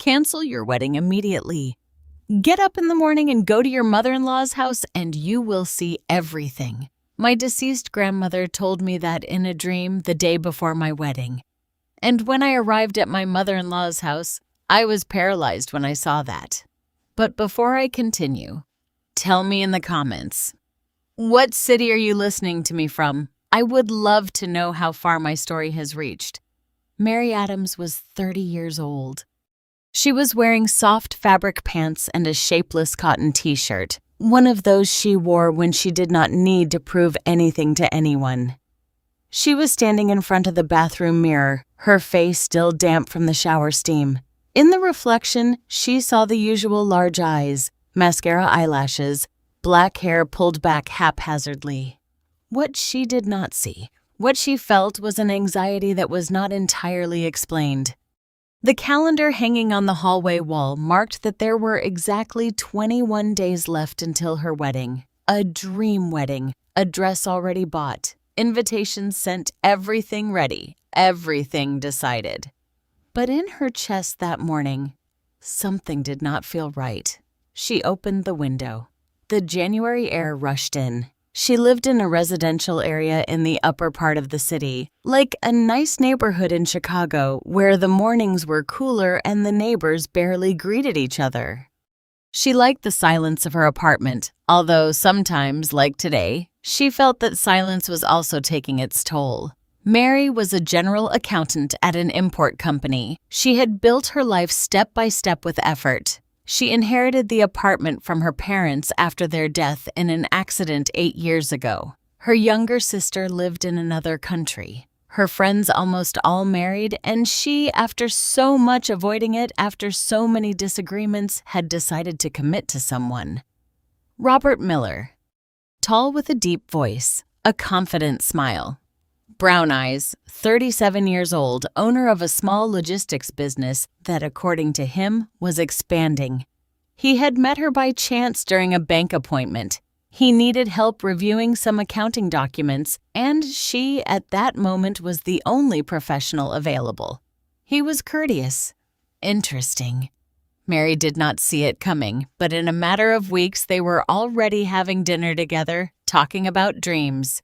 Cancel your wedding immediately. Get up in the morning and go to your mother-in-law's house and you will see everything. My deceased grandmother told me that in a dream the day before my wedding. And when I arrived at my mother-in-law's house, I was paralyzed when I saw that. But before I continue, tell me in the comments, what city are you listening to me from? I would love to know how far my story has reached. Mary Adams was 30 years old. She was wearing soft fabric pants and a shapeless cotton t-shirt, one of those she wore when she did not need to prove anything to anyone. She was standing in front of the bathroom mirror, her face still damp from the shower steam. In the reflection, she saw the usual large eyes, mascara eyelashes, black hair pulled back haphazardly. What she did not see, what she felt was an anxiety that was not entirely explained. The calendar hanging on the hallway wall marked that there were exactly 21 days left until her wedding. A dream wedding, a dress already bought, invitations sent, everything ready, everything decided. But in her chest that morning, something did not feel right. She opened the window. The January air rushed in. She lived in a residential area in the upper part of the city, like a nice neighborhood in Chicago where the mornings were cooler and the neighbors barely greeted each other. She liked the silence of her apartment, although sometimes, like today, she felt that silence was also taking its toll. Mary was a general accountant at an import company. She had built her life step by step with effort. She inherited the apartment from her parents after their death in an accident 8 years ago. Her younger sister lived in another country. Her friends almost all married, and she, after so much avoiding it, after so many disagreements, had decided to commit to someone. Robert Miller. Tall with a deep voice, a confident smile. Brown eyes, 37 years old, owner of a small logistics business that, according to him, was expanding. He had met her by chance during a bank appointment. He needed help reviewing some accounting documents, and she, at that moment, was the only professional available. He was courteous. Interesting. Mary did not see it coming, but in a matter of weeks they were already having dinner together, talking about dreams.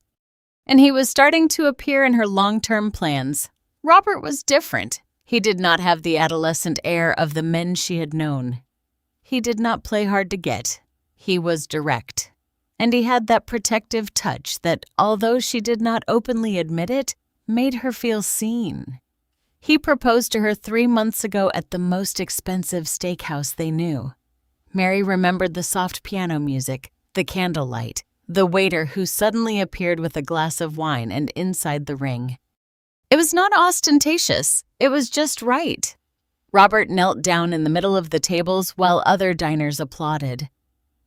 And he was starting to appear in her long-term plans. Robert was different. He did not have the adolescent air of the men she had known. He did not play hard to get. He was direct. And he had that protective touch that, although she did not openly admit it, made her feel seen. He proposed to her 3 months ago at the most expensive steakhouse they knew. Mary remembered the soft piano music, the candlelight, the waiter who suddenly appeared with a glass of wine and inside the ring. It was not ostentatious. It was just right. Robert knelt down in the middle of the tables while other diners applauded.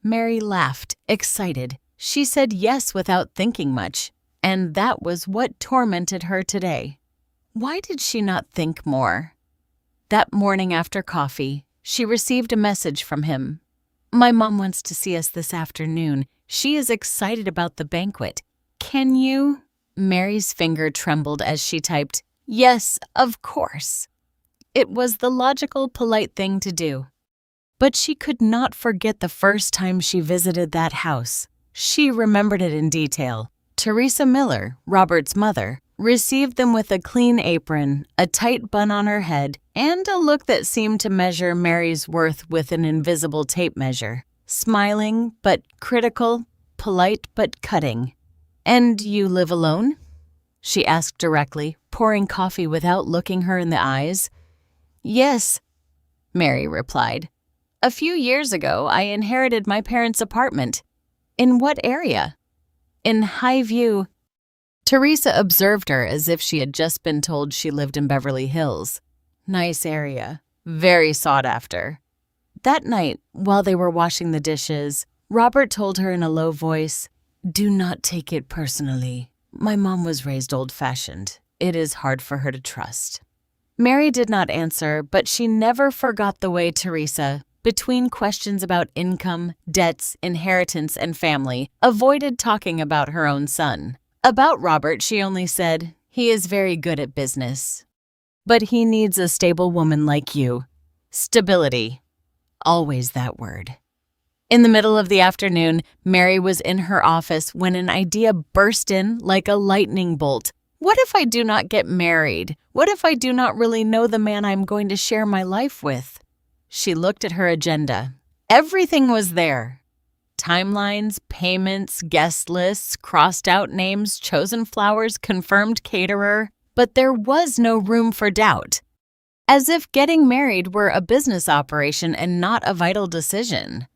Mary laughed, excited. She said yes without thinking much, and that was what tormented her today. Why did she not think more? That morning after coffee, she received a message from him. "My mom wants to see us this afternoon. She is excited about the banquet. Can you?" Mary's finger trembled as she typed, "Yes, of course." It was the logical, polite thing to do. But she could not forget the first time she visited that house. She remembered it in detail. Teresa Miller, Robert's mother, received them with a clean apron, a tight bun on her head, and a look that seemed to measure Mary's worth with an invisible tape measure. Smiling but critical, polite but cutting. "And you live alone?" she asked directly, pouring coffee without looking her in the eyes. "Yes," Mary replied. "A few years ago, I inherited my parents' apartment." "In what area?" "In Highview." Teresa observed her as if she had just been told she lived in Beverly Hills. Nice area. Very sought after. That night, while they were washing the dishes, Robert told her in a low voice, "Do not take it personally. My mom was raised old-fashioned. It is hard for her to trust." Mary did not answer, but she never forgot the way Teresa, between questions about income, debts, inheritance, and family, avoided talking about her own son. About Robert, she only said, "He is very good at business. But he needs a stable woman like you." Stability. Always that word. In the middle of the afternoon, Mary was in her office when an idea burst in like a lightning bolt. What if I do not get married? What if I do not really know the man I'm going to share my life with? She looked at her agenda. Everything was there. Timelines, payments, guest lists, crossed out names, chosen flowers, confirmed caterer. But there was no room for doubt. As if getting married were a business operation and not a vital decision.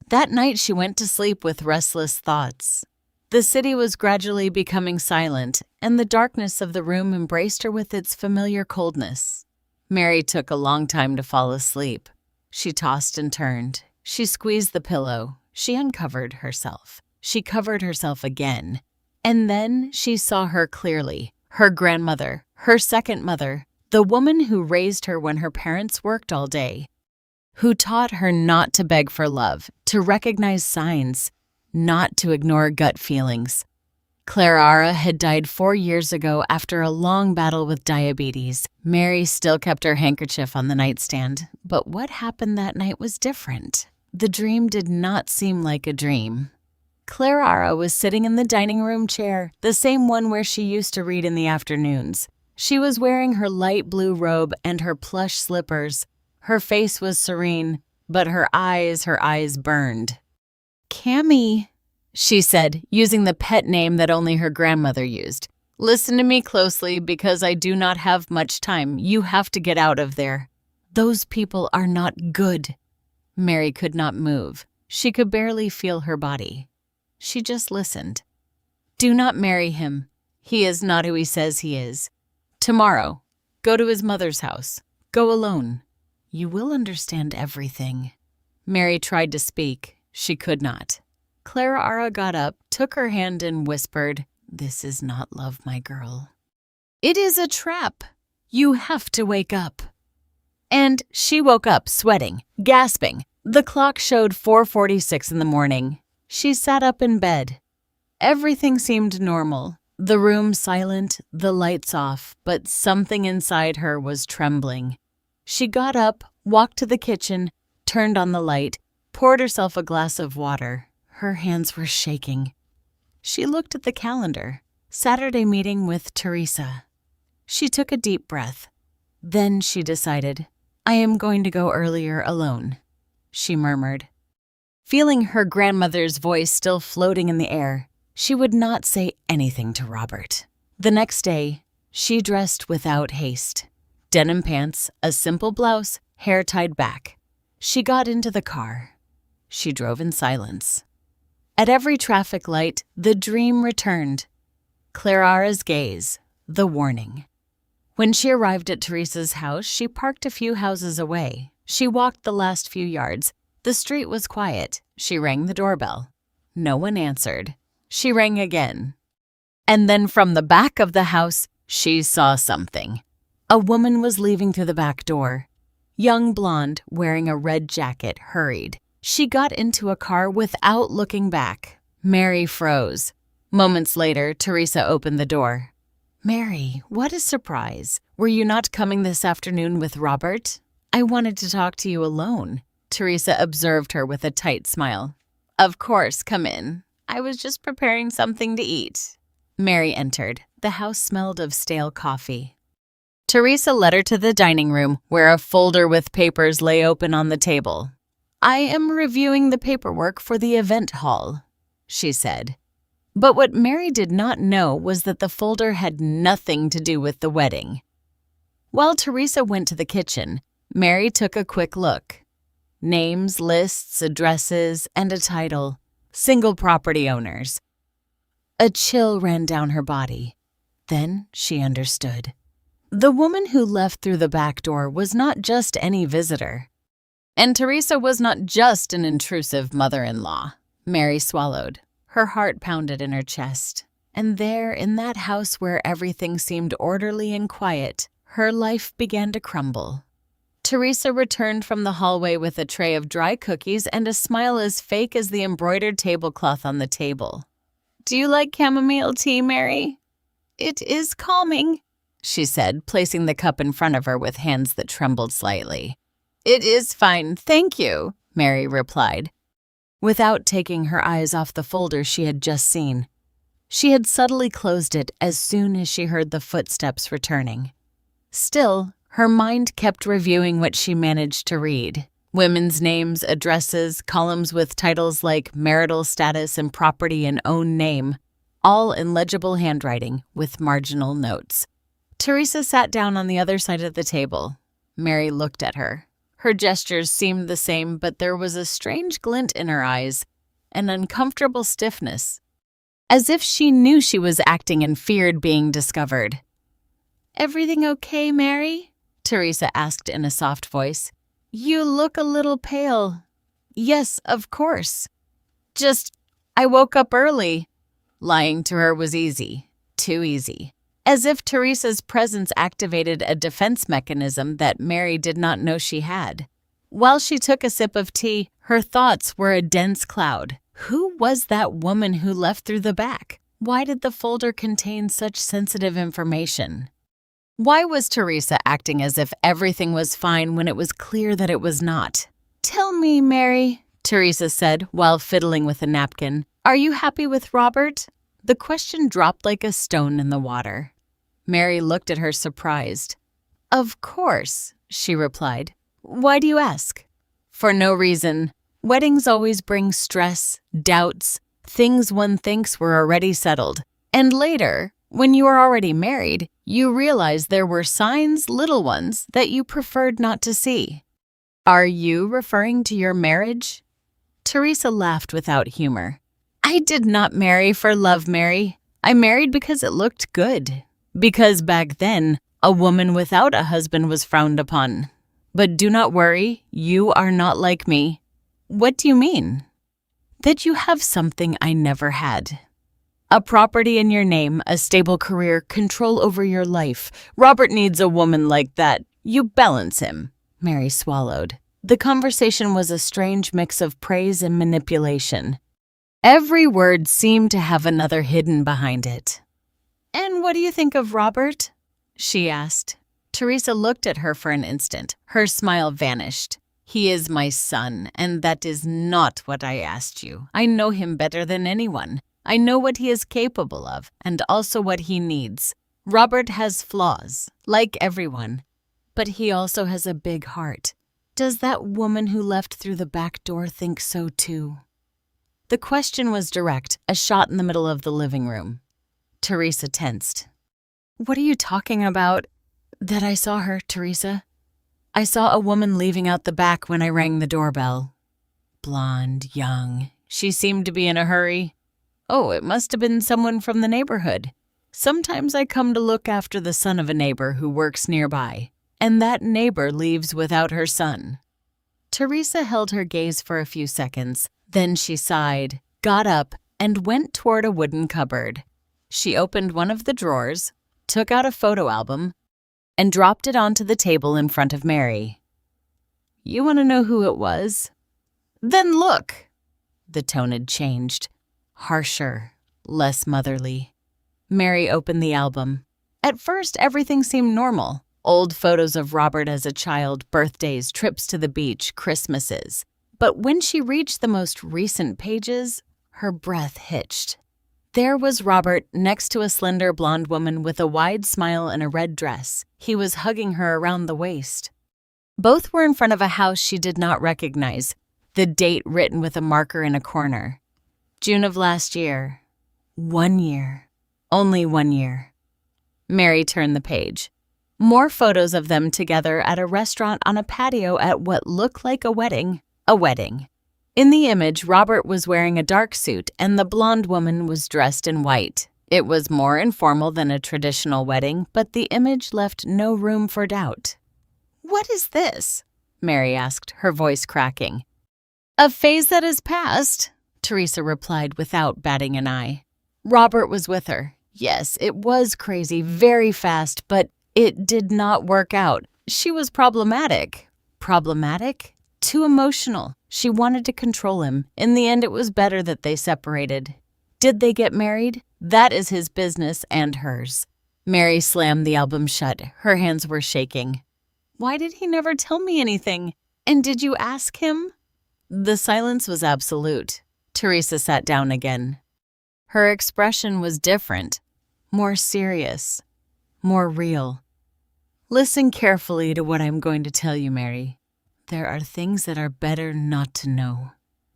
That night she went to sleep with restless thoughts. The city was gradually becoming silent, and the darkness of the room embraced her with its familiar coldness. Mary took a long time to fall asleep. She tossed and turned. She squeezed the pillow. She uncovered herself. She covered herself again. And then she saw her clearly. Her grandmother, her second mother, the woman who raised her when her parents worked all day, who taught her not to beg for love, to recognize signs, not to ignore gut feelings. Clara had died 4 years ago after a long battle with diabetes. Mary still kept her handkerchief on the nightstand, but what happened that night was different. The dream did not seem like a dream. Clara was sitting in the dining room chair, the same one where she used to read in the afternoons. She was wearing her light blue robe and her plush slippers. Her face was serene, but her eyes burned. "Cammy," she said, using the pet name that only her grandmother used. "Listen to me closely because I do not have much time. You have to get out of there. Those people are not good." Mary could not move. She could barely feel her body. She just listened. "Do not marry him. He is not who he says he is. Tomorrow, go to his mother's house. Go alone. You will understand everything." Mary tried to speak. She could not. Clara got up, took her hand and whispered, "This is not love, my girl. It is a trap. You have to wake up." And she woke up, sweating, gasping. The clock showed 4:46 in the morning. She sat up in bed. Everything seemed normal. The room silent, the lights off, but something inside her was trembling. She got up, walked to the kitchen, turned on the light, poured herself a glass of water. Her hands were shaking. She looked at the calendar. Saturday meeting with Teresa. She took a deep breath. Then she decided, "I am going to go earlier alone," she murmured. Feeling her grandmother's voice still floating in the air, she would not say anything to Robert. The next day, she dressed without haste. Denim pants, a simple blouse, hair tied back. She got into the car. She drove in silence. At every traffic light, the dream returned. Clara's gaze, the warning. When she arrived at Teresa's house, she parked a few houses away. She walked the last few yards. The street was quiet. She rang the doorbell. No one answered. She rang again. And then from the back of the house, she saw something. A woman was leaving through the back door. Young blonde, wearing a red jacket, hurried. She got into a car without looking back. Mary froze. Moments later, Teresa opened the door. "Mary, what a surprise. Were you not coming this afternoon with Robert? I wanted to talk to you alone." Teresa observed her with a tight smile. "Of course, come in. I was just preparing something to eat." Mary entered. The house smelled of stale coffee. Teresa led her to the dining room, where a folder with papers lay open on the table. "I am reviewing the paperwork for the event hall," she said. But what Mary did not know was that the folder had nothing to do with the wedding. While Teresa went to the kitchen, Mary took a quick look. Names, lists, addresses, and a title. Single property owners. A chill ran down her body. Then she understood. The woman who left through the back door was not just any visitor. And Teresa was not just an intrusive mother-in-law. Mary swallowed. Her heart pounded in her chest. And there, in that house where everything seemed orderly and quiet, her life began to crumble. Teresa returned from the hallway with a tray of dry cookies and a smile as fake as the embroidered tablecloth on the table. "Do you like chamomile tea, Mary?" "It is calming," she said, placing the cup in front of her with hands that trembled slightly. It is fine, thank you, Mary replied, without taking her eyes off the folder she had just seen. She had subtly closed it as soon as she heard the footsteps returning. Still, her mind kept reviewing what she managed to read. Women's names, addresses, columns with titles like marital status and property and own name, all in legible handwriting with marginal notes. Teresa sat down on the other side of the table. Mary looked at her. Her gestures seemed the same, but there was a strange glint in her eyes, an uncomfortable stiffness, as if she knew she was acting and feared being discovered. "Everything okay, Mary?" Teresa asked in a soft voice. "You look a little pale." "Yes, of course. I woke up early." Lying to her was easy, too easy. As if Teresa's presence activated a defense mechanism that Mary did not know she had. While she took a sip of tea, her thoughts were a dense cloud. Who was that woman who left through the back? Why did the folder contain such sensitive information? Why was Teresa acting as if everything was fine when it was clear that it was not? "Tell me, Mary," Teresa said while fiddling with a napkin, "are you happy with Robert?" The question dropped like a stone in the water. Mary looked at her surprised. "Of course," she replied. "Why do you ask?" "For no reason. Weddings always bring stress, doubts, things one thinks were already settled. And later, when you are already married, you realize there were signs, little ones, that you preferred not to see." "Are you referring to your marriage?" Teresa laughed without humor. "I did not marry for love, Mary. I married because it looked good. Because back then, a woman without a husband was frowned upon. But do not worry, you are not like me." "What do you mean?" "That you have something I never had. A property in your name, a stable career, control over your life. Robert needs a woman like that. You balance him." Mary swallowed. The conversation was a strange mix of praise and manipulation. Every word seemed to have another hidden behind it. "And what do you think of Robert?" she asked. Teresa looked at her for an instant. Her smile vanished. "He is my son, and that is not what I asked you. I know him better than anyone. I know what he is capable of, and also what he needs. Robert has flaws, like everyone, but he also has a big heart. Does that woman who left through the back door think so too?" The question was direct, a shot in the middle of the living room. Teresa tensed. "What are you talking about?" "That I saw her, Teresa. I saw a woman leaving out the back when I rang the doorbell. Blonde, young. She seemed to be in a hurry. Oh, it must have been someone from the neighborhood. Sometimes I come to look after the son of a neighbor who works nearby, and that neighbor leaves without her son." Teresa held her gaze for a few seconds. Then she sighed, got up, and went toward a wooden cupboard. She opened one of the drawers, took out a photo album, and dropped it onto the table in front of Mary. "You want to know who it was? Then look!" The tone had changed, harsher, less motherly. Mary opened the album. At first, everything seemed normal. Old photos of Robert as a child, birthdays, trips to the beach, Christmases. But when she reached the most recent pages, her breath hitched. There was Robert next to a slender blonde woman with a wide smile and a red dress. He was hugging her around the waist. Both were in front of a house she did not recognize, the date written with a marker in a corner. June of last year. 1 year. Only 1 year. Mary turned the page. More photos of them together at a restaurant on a patio at what looked like a wedding. A wedding. In the image, Robert was wearing a dark suit and the blonde woman was dressed in white. It was more informal than a traditional wedding, but the image left no room for doubt. "What is this?" Mary asked, her voice cracking. "A phase that has passed," Teresa replied without batting an eye. Robert was with her. Yes, it was crazy, very fast, but it did not work out. She was problematic. Problematic? Too emotional. She wanted to control him. In the end, it was better that they separated. Did they get married? That is his business and hers. Mary slammed the album shut. Her hands were shaking. "Why did he never tell me anything?" And did you ask him? The silence was absolute. Teresa sat down again. Her expression was different, more serious, more real. Listen carefully to what I'm going to tell you, Mary. There are things that are better not to know.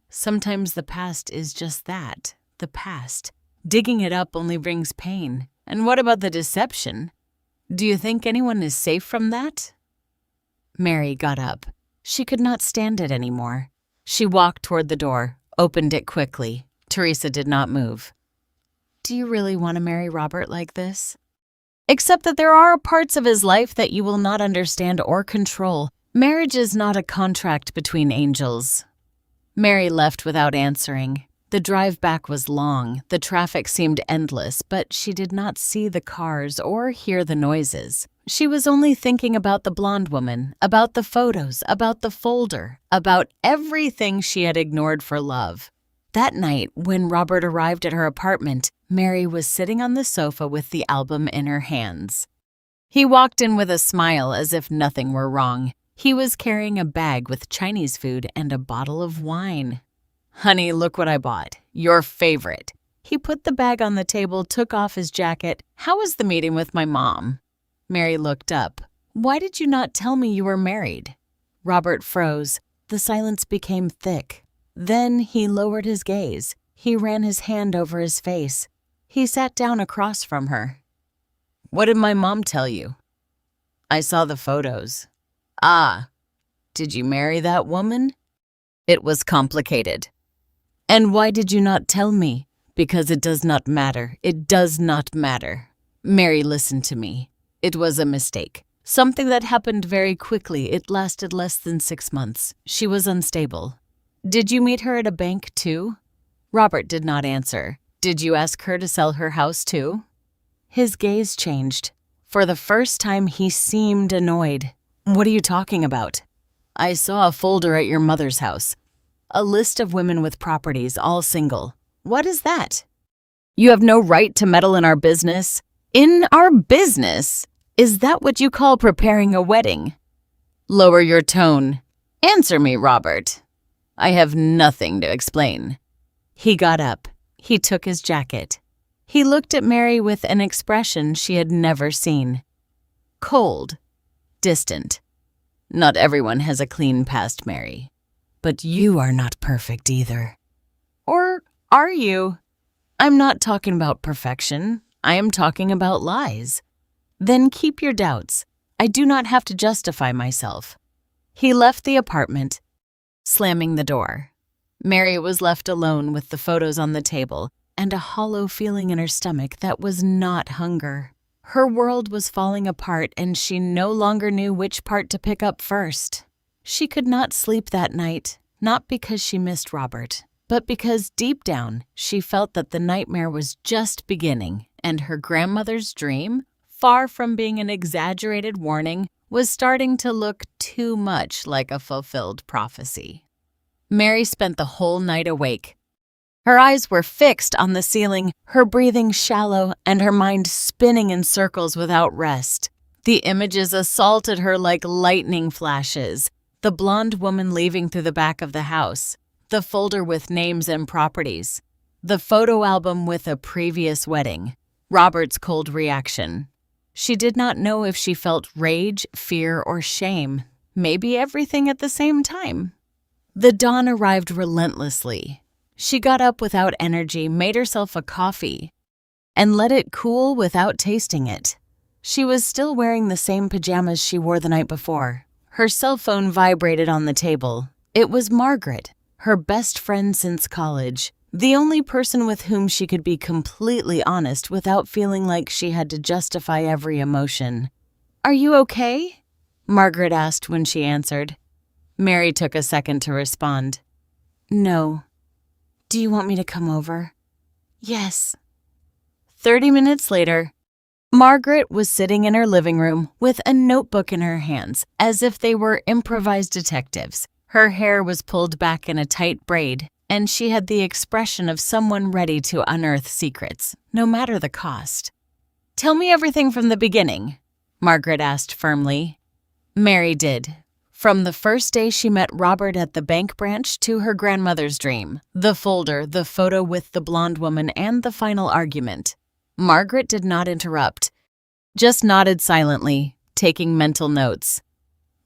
Sometimes the past is just that, the past. Digging it up only brings pain. And what about the deception? Do you think anyone is safe from that? Mary got up. She could not stand it anymore. She walked toward the door, opened it quickly. Teresa did not move. Do you really want to marry Robert like this? Except that there are parts of his life that you will not understand or control. Marriage is not a contract between angels. Mary left without answering. The drive back was long. The traffic seemed endless, but she did not see the cars or hear the noises. She was only thinking about the blonde woman, about the photos, about the folder, about everything she had ignored for love. That night, when Robert arrived at her apartment, Mary was sitting on the sofa with the album in her hands. He walked in with a smile as if nothing were wrong. He was carrying a bag with Chinese food and a bottle of wine. Honey, look what I bought. Your favorite. He put the bag on the table, took off his jacket. How was the meeting with my mom? Mary looked up. Why did you not tell me you were married? Robert froze. The silence became thick. Then he lowered his gaze. He ran his hand over his face. He sat down across from her. What did my mom tell you? I saw the photos. Ah, did you marry that woman? It was complicated. And why did you not tell me? Because it does not matter. It does not matter. Mary, listen to me. It was a mistake. Something that happened very quickly. It lasted less than 6 months. She was unstable. Did you meet her at a bank too? Robert did not answer. Did you ask her to sell her house too? His gaze changed. For the first time, he seemed annoyed. What are you talking about? I saw a folder at your mother's house. A list of women with properties, all single. What is that? You have no right to meddle in our business. In our business? Is that what you call preparing a wedding? Lower your tone. Answer me, Robert. I have nothing to explain. He got up. He took his jacket. He looked at Mary with an expression she had never seen. Cold. Distant. Not everyone has a clean past, Mary. But you are not perfect either. Or are you? I'm not talking about perfection. I am talking about lies. Then keep your doubts. I do not have to justify myself. He left the apartment, slamming the door. Mary was left alone with the photos on the table and a hollow feeling in her stomach that was not hunger. Her world was falling apart and she no longer knew which part to pick up first. She could not sleep that night, not because she missed Robert, but because deep down she felt that the nightmare was just beginning and her grandmother's dream, far from being an exaggerated warning, was starting to look too much like a fulfilled prophecy. Mary spent the whole night awake. Her eyes were fixed on the ceiling, her breathing shallow, and her mind spinning in circles without rest. The images assaulted her like lightning flashes. The blonde woman leaving through the back of the house, the folder with names and properties, the photo album with a previous wedding, Robert's cold reaction. She did not know if she felt rage, fear, or shame, maybe everything at the same time. The dawn arrived relentlessly. She got up without energy, made herself a coffee, and let it cool without tasting it. She was still wearing the same pajamas she wore the night before. Her cell phone vibrated on the table. It was Margaret, her best friend since college, the only person with whom she could be completely honest without feeling like she had to justify every emotion. "Are you okay?" Margaret asked when she answered. Mary took a second to respond. "No. Do you want me to come over?" "Yes." 30 minutes later, Margaret was sitting in her living room with a notebook in her hands, as if they were improvised detectives. Her hair was pulled back in a tight braid, and she had the expression of someone ready to unearth secrets, no matter the cost. "Tell me everything from the beginning," Margaret asked firmly. Mary did. From the first day she met Robert at the bank branch to her grandmother's dream, the folder, the photo with the blonde woman, and the final argument. Margaret did not interrupt, just nodded silently, taking mental notes.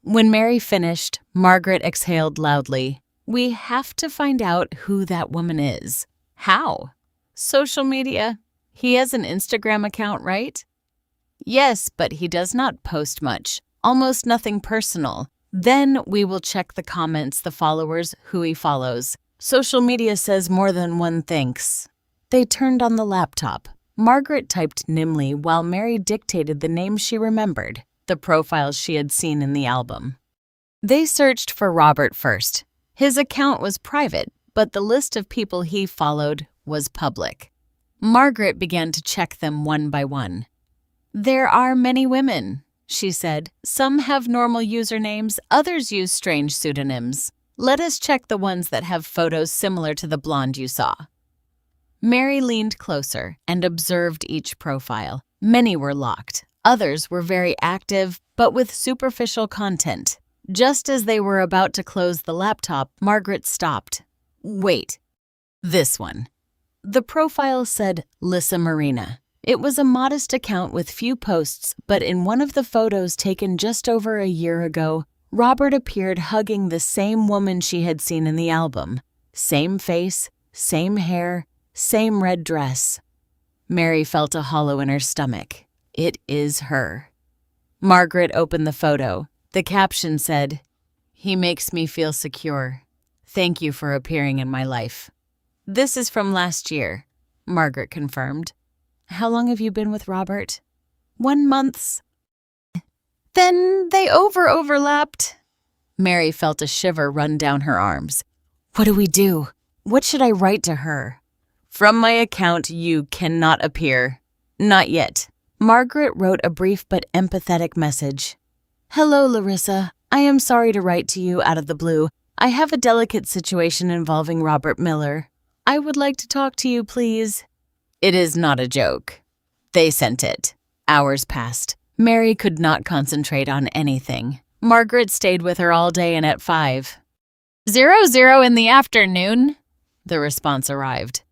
When Mary finished, Margaret exhaled loudly. We have to find out who that woman is. How? Social media. He has an Instagram account, right? Yes, but he does not post much, almost nothing personal. Then we will check the comments, the followers, who he follows. Social media says more than one thinks. They turned on the laptop. Margaret typed nimbly while Mary dictated the names she remembered, the profiles she had seen in the album. They searched for Robert first. His account was private, but the list of people he followed was public. Margaret began to check them one by one. There are many women, she said. Some have normal usernames, others use strange pseudonyms. Let us check the ones that have photos similar to the blonde you saw. Mary leaned closer and observed each profile. Many were locked. Others were very active, but with superficial content. Just as they were about to close the laptop, Margaret stopped. Wait. This one. The profile said Lissa Marina. It was a modest account with few posts, but in one of the photos taken just over a year ago, Robert appeared hugging the same woman she had seen in the album. Same face, same hair, same red dress. Mary felt a hollow in her stomach. It is her. Margaret opened the photo. The caption said, "He makes me feel secure. Thank you for appearing in my life." This is from last year, Margaret confirmed. How long have you been with Robert? 1 month. Then they overlapped. Mary felt a shiver run down her arms. What do we do? What should I write to her? From my account, you cannot appear. Not yet. Margaret wrote a brief but empathetic message. Hello, Larissa. I am sorry to write to you out of the blue. I have a delicate situation involving Robert Miller. I would like to talk to you, please. It is not a joke. They sent it. Hours passed. Mary could not concentrate on anything. Margaret stayed with her all day and at 5:00 in the afternoon, the response arrived.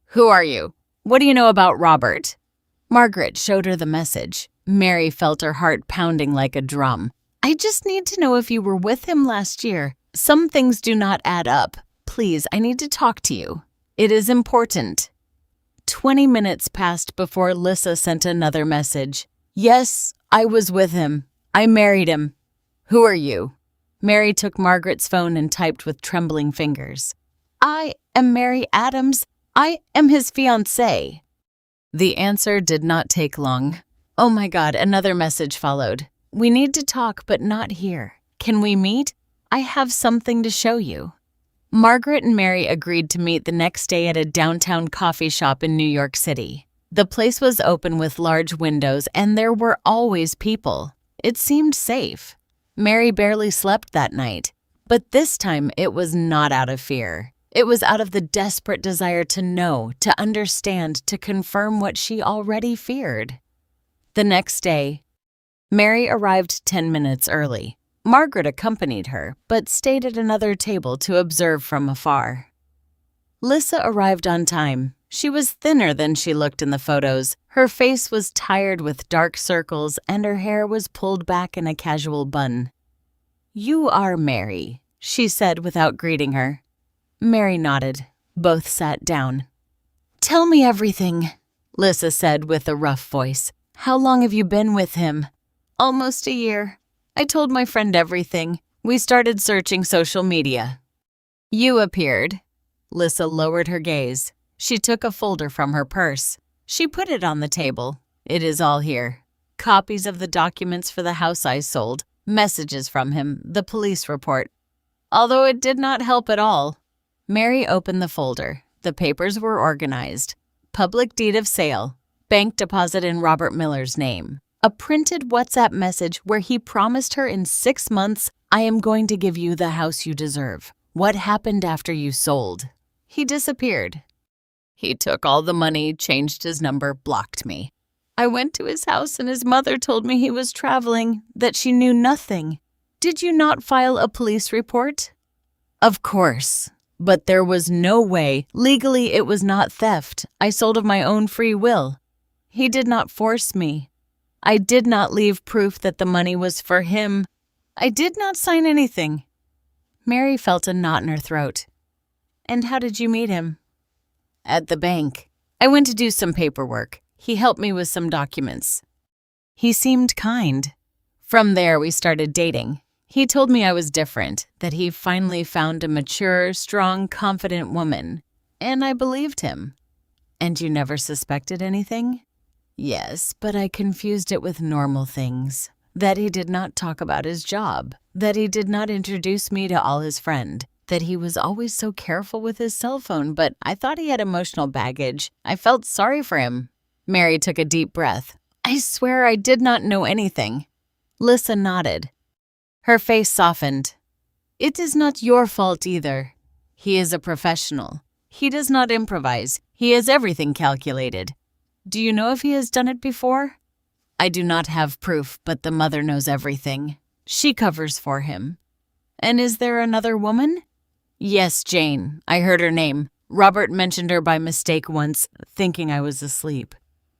Who are you? What do you know about Robert? Margaret showed her the message. Mary felt her heart pounding like a drum. I just need to know if you were with him last year. Some things do not add up. Please, I need to talk to you. It is important. 20 minutes passed before Lissa sent another message. Yes, I was with him. I married him. Who are you? Mary took Margaret's phone and typed with trembling fingers. I am Mary Adams. I am his fiancée. The answer did not take long. Oh my God, another message followed. We need to talk, but not here. Can we meet? I have something to show you. Margaret and Mary agreed to meet the next day at a downtown coffee shop in New York City. The place was open with large windows, and there were always people. It seemed safe. Mary barely slept that night, but this time it was not out of fear. It was out of the desperate desire to know, to understand, to confirm what she already feared. The next day, Mary arrived 10 minutes early. Margaret accompanied her, but stayed at another table to observe from afar. Lissa arrived on time. She was thinner than she looked in the photos. Her face was tired with dark circles, and her hair was pulled back in a casual bun. You are Mary, she said without greeting her. Mary nodded. Both sat down. Tell me everything, Lissa said with a rough voice. How long have you been with him? Almost a year. I told my friend everything. We started searching social media. You appeared. Lissa lowered her gaze. She took a folder from her purse. She put it on the table. It is all here. Copies of the documents for the house I sold, messages from him, the police report. Although it did not help at all. Mary opened the folder. The papers were organized. Public deed of sale. Bank deposit in Robert Miller's name. A printed WhatsApp message where he promised her in 6 months, I am going to give you the house you deserve. What happened after you sold? He disappeared. He took all the money, changed his number, blocked me. I went to his house and his mother told me he was traveling, that she knew nothing. Did you not file a police report? Of course. But there was no way. Legally, it was not theft. I sold of my own free will. He did not force me. I did not leave proof that the money was for him. I did not sign anything. Mary felt a knot in her throat. And how did you meet him? At the bank. I went to do some paperwork. He helped me with some documents. He seemed kind. From there, we started dating. He told me I was different, that he finally found a mature, strong, confident woman. And I believed him. And you never suspected anything? Yes, but I confused it with normal things. That he did not talk about his job. That he did not introduce me to all his friends. That he was always so careful with his cell phone, but I thought he had emotional baggage. I felt sorry for him. Mary took a deep breath. I swear I did not know anything. Lissa nodded. Her face softened. It is not your fault either. He is a professional. He does not improvise. He has everything calculated. Do you know if he has done it before? I do not have proof, but the mother knows everything. She covers for him. And is there another woman? Yes, Jane. I heard her name. Robert mentioned her by mistake once, thinking I was asleep.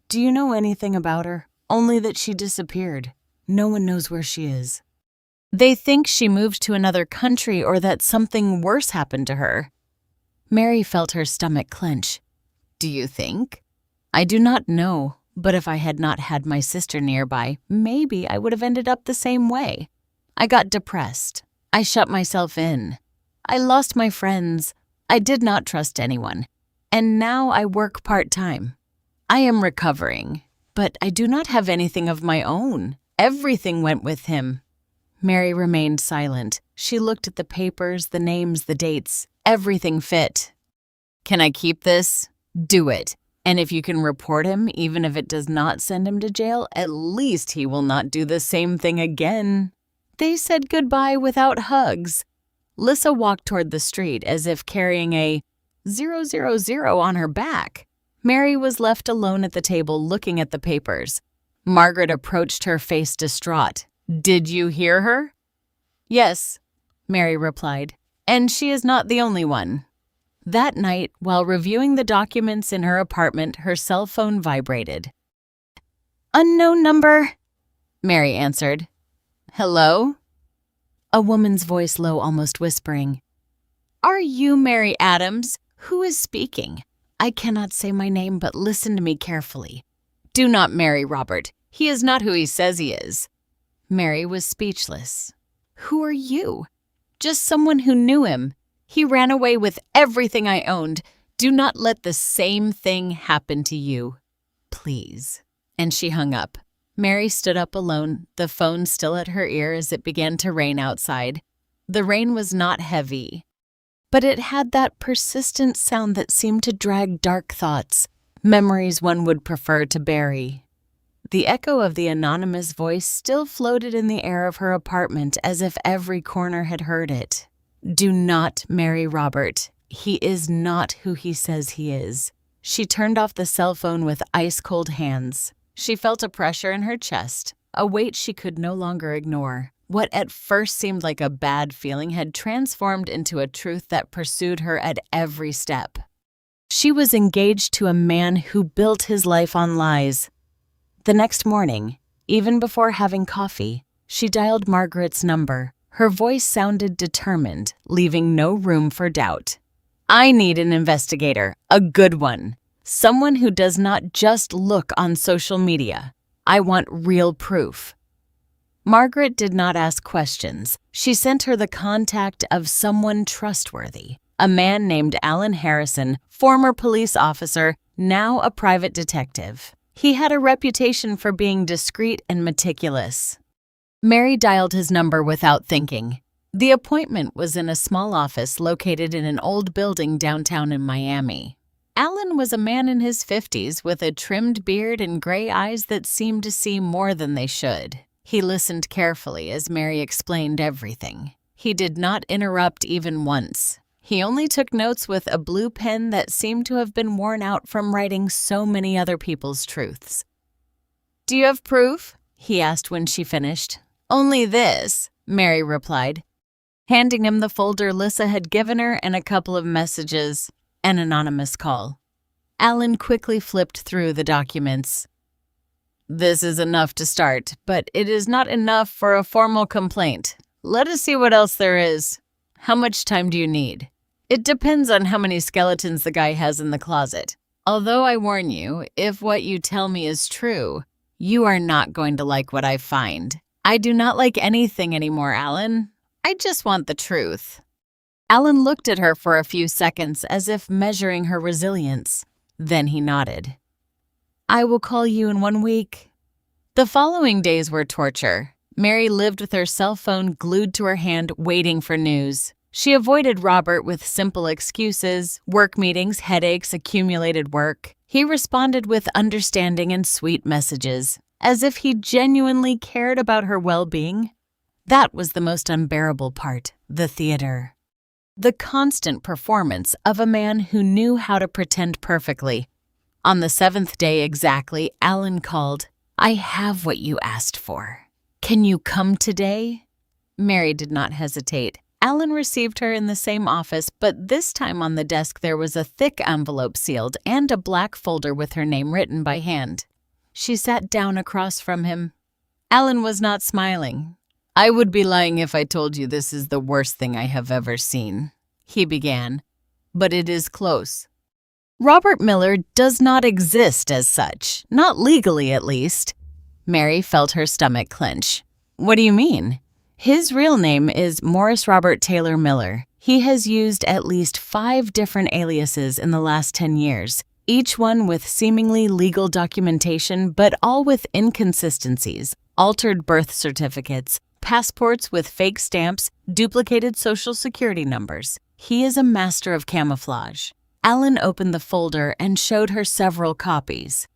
Do you know anything about her? Only that she disappeared. No one knows where she is. They think she moved to another country or that something worse happened to her. Mary felt her stomach clench. Do you think? I do not know, but if I had not had my sister nearby, maybe I would have ended up the same way. I got depressed. I shut myself in. I lost my friends. I did not trust anyone. And now I work part-time. I am recovering, but I do not have anything of my own. Everything went with him. Mary remained silent. She looked at the papers, the names, the dates. Everything fit. Can I keep this? Do it. And if you can report him, even if it does not send him to jail, at least he will not do the same thing again. They said goodbye without hugs. Lissa walked toward the street as if carrying a 000 on her back. Mary was left alone at the table looking at the papers. Margaret approached her, face distraught. Did you hear her? Yes, Mary replied, and she is not the only one. That night, while reviewing the documents in her apartment, her cell phone vibrated. Unknown number, Mary answered. Hello? A woman's voice low, almost whispering. Are you Mary Adams? Who is speaking? I cannot say my name, but listen to me carefully. Do not marry Robert. He is not who he says he is. Mary was speechless. Who are you? Just someone who knew him. He ran away with everything I owned. Do not let the same thing happen to you. Please. And she hung up. Mary stood up alone, the phone still at her ear as it began to rain outside. The rain was not heavy, but it had that persistent sound that seemed to drag dark thoughts, memories one would prefer to bury. The echo of the anonymous voice still floated in the air of her apartment as if every corner had heard it. Do not marry Robert. He is not who he says he is. She turned off the cell phone with ice-cold hands. She felt a pressure in her chest, a weight she could no longer ignore. What at first seemed like a bad feeling had transformed into a truth that pursued her at every step. She was engaged to a man who built his life on lies. The next morning, even before having coffee, she dialed Margaret's number. Her voice sounded determined, leaving no room for doubt. I need an investigator, a good one. Someone who does not just look on social media. I want real proof. Margaret did not ask questions. She sent her the contact of someone trustworthy, a man named Alan Harrison, former police officer, now a private detective. He had a reputation for being discreet and meticulous. Mary dialed his number without thinking. The appointment was in a small office located in an old building downtown in Miami. Alan was a man in his 50s with a trimmed beard and gray eyes that seemed to see more than they should. He listened carefully as Mary explained everything. He did not interrupt even once. He only took notes with a blue pen that seemed to have been worn out from writing so many other people's truths. Do you have proof? He asked when she finished. Only this, Mary replied, handing him the folder Lissa had given her and a couple of messages, an anonymous call. Alan quickly flipped through the documents. This is enough to start, but it is not enough for a formal complaint. Let us see what else there is. How much time do you need? It depends on how many skeletons the guy has in the closet. Although I warn you, if what you tell me is true, you are not going to like what I find. I do not like anything anymore, Alan. I just want the truth. Alan looked at her for a few seconds as if measuring her resilience. Then he nodded. I will call you in 1 week. The following days were torture. Mary lived with her cell phone glued to her hand, waiting for news. She avoided Robert with simple excuses, work meetings, headaches, accumulated work. He responded with understanding and sweet messages, as if he genuinely cared about her well-being. That was the most unbearable part, the theater. The constant performance of a man who knew how to pretend perfectly. On the 7th day exactly, Alan called, I have what you asked for. Can you come today? Mary did not hesitate. Alan received her in the same office, but this time on the desk there was a thick envelope sealed and a black folder with her name written by hand. She sat down across from him. Alan was not smiling. I would be lying if I told you this is the worst thing I have ever seen, he began, but it is close. Robert Miller does not exist as such, not legally at least. Mary felt her stomach clench. What do you mean? His real name is Morris Robert Taylor Miller. He has used at least 5 different aliases in the last 10 years, each one with seemingly legal documentation, but all with inconsistencies, altered birth certificates, passports with fake stamps, duplicated social security numbers. He is a master of camouflage. Alan opened the folder and showed her several copies.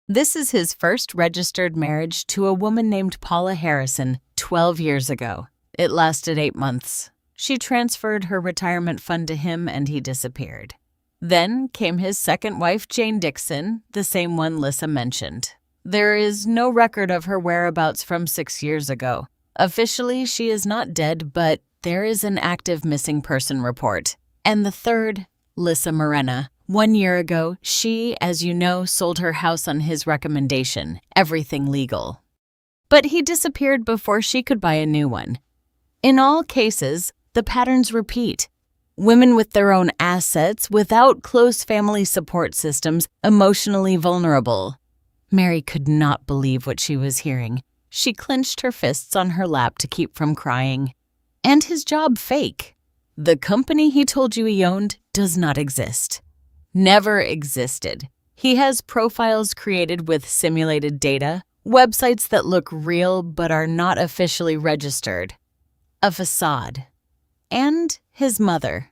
This is his first registered marriage to a woman named Paula Harrison 12 years ago. It lasted 8 months. She transferred her retirement fund to him and he disappeared. Then came his second wife, Jane Dixon, the same one Lissa mentioned. There is no record of her whereabouts from 6 years ago. Officially, she is not dead, but there is an active missing person report. And the third, Lissa Morena. 1 year ago, she, as you know, sold her house on his recommendation, everything legal. But he disappeared before she could buy a new one. In all cases, the patterns repeat. Women with their own assets, without close family support systems, emotionally vulnerable. Mary could not believe what she was hearing. She clenched her fists on her lap to keep from crying. And his job fake. The company he told you he owned does not exist. Never existed. He has profiles created with simulated data, websites that look real but are not officially registered. A facade. And his mother.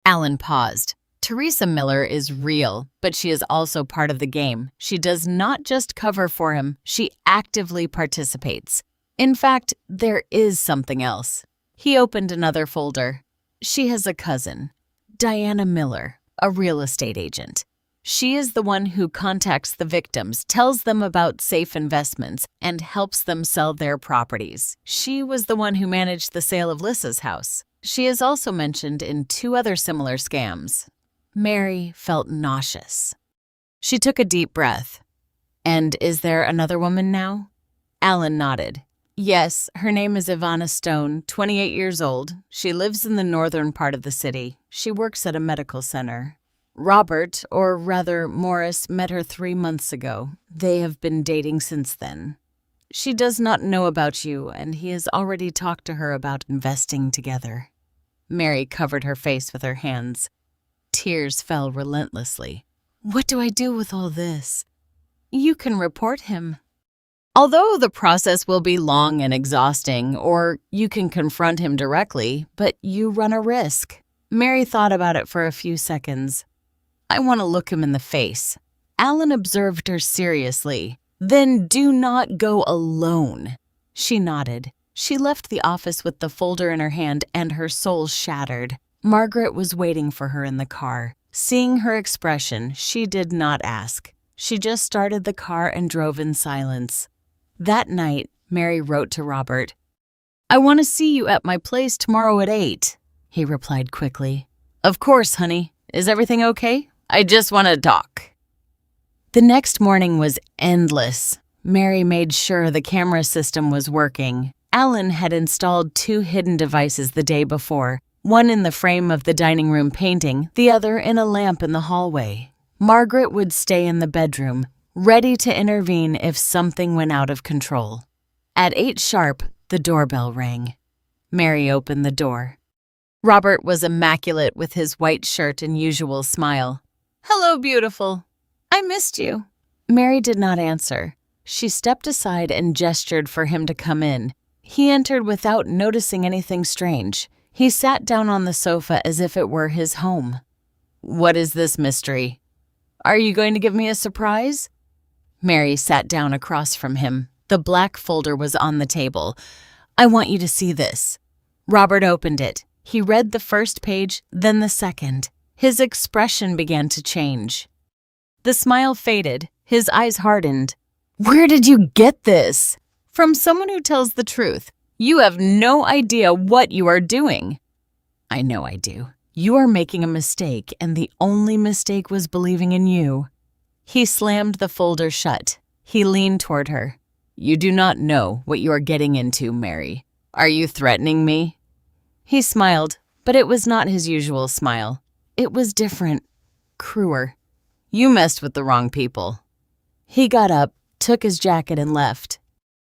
Alan paused. Teresa Miller is real, but she is also part of the game. She does not just cover for him, she actively participates. In fact, there is something else. He opened another folder. She has a cousin, Diana Miller, a real estate agent. She is the one who contacts the victims, tells them about safe investments, and helps them sell their properties. She was the one who managed the sale of Lissa's house. She is also mentioned in 2 other similar scams. Mary felt nauseous. She took a deep breath. And is there another woman now? Alan nodded. Yes, her name is Ivana Stone, 28 years old. She lives in the northern part of the city. She works at a medical center. Robert, or rather Morris, met her 3 months ago. They have been dating since then. She does not know about you, and he has already talked to her about investing together. Mary covered her face with her hands. Tears fell relentlessly. What do I do with all this? You can report him. Although the process will be long and exhausting, or you can confront him directly, but you run a risk. Mary thought about it for a few seconds. I want to look him in the face. Alan observed her seriously. Then do not go alone. She nodded. She left the office with the folder in her hand and her soul shattered. Margaret was waiting for her in the car. Seeing her expression, she did not ask. She just started the car and drove in silence. That night, Mary wrote to Robert, I want to see you at my place tomorrow at 8, he replied quickly. Of course, honey. Is everything okay? I just want to talk. The next morning was endless. Mary made sure the camera system was working. Alan had installed 2 hidden devices the day before, one in the frame of the dining room painting, the other in a lamp in the hallway. Margaret would stay in the bedroom, ready to intervene if something went out of control. At 8 sharp, the doorbell rang. Mary opened the door. Robert was immaculate with his white shirt and usual smile. Hello, beautiful. I missed you. Mary did not answer. She stepped aside and gestured for him to come in. He entered without noticing anything strange. He sat down on the sofa as if it were his home. What is this mystery? Are you going to give me a surprise? Mary sat down across from him. The black folder was on the table. I want you to see this. Robert opened it. He read the first page, then the second. His expression began to change. The smile faded. His eyes hardened. Where did you get this? From someone who tells the truth. You have no idea what you are doing. I know I do. You are making a mistake, and the only mistake was believing in you. He slammed the folder shut. He leaned toward her. You do not know what you are getting into, Mary. Are you threatening me? He smiled, but it was not his usual smile. It was different, cruel. You messed with the wrong people. He got up, took his jacket, and left.